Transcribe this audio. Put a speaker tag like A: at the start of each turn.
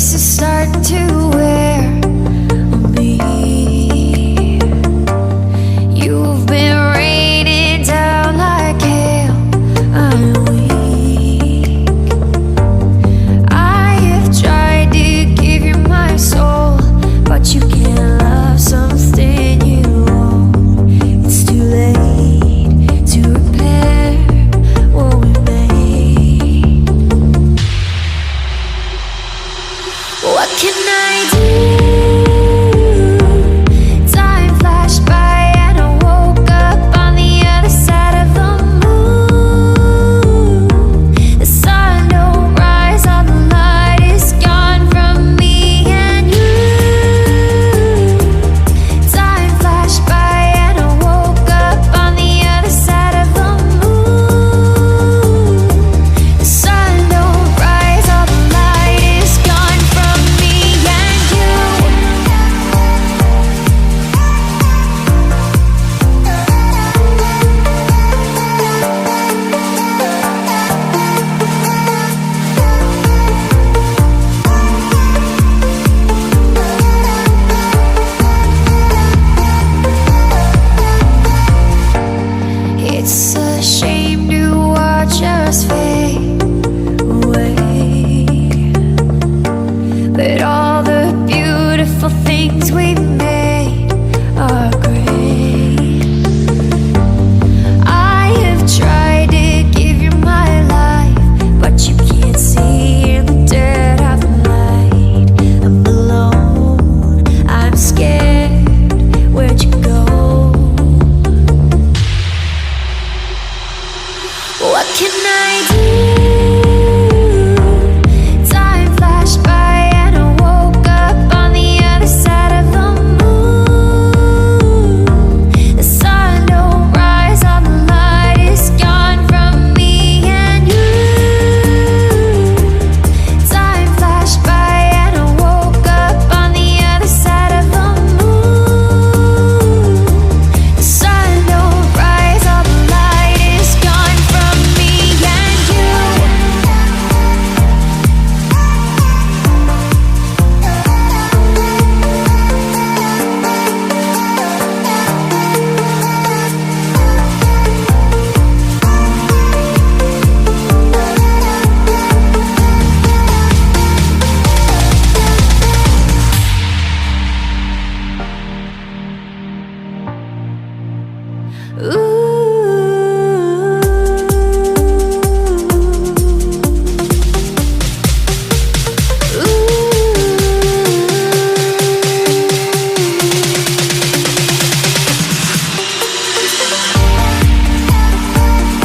A: is starting to wear on me. You've been raining down like hail. I'm weak. I have tried to give you my soul, but you can't love something you own. It's too late to repair what we made. What can I do? Time flashed by and I woke up on the other side of the moon. The sun don't rise, all the light is gone from me and you. Time flashed by and I woke up on the other side of the moon. The sun don't rise, all the light is gone from me and you. It's a shame to watch us fade away, but all the beautiful things we made are great. I have tried to give you my life, but you can't see in the dirt of the light. I'm alone, I'm scared, where'd you go? What can I do? Time flashed by and I woke up on the other side of the moon. The sun don't rise, all the light is gone from me and you. Time flashed by and I woke up on the other side of the moon. The sun don't rise, all the light is gone from me and you. Ooh.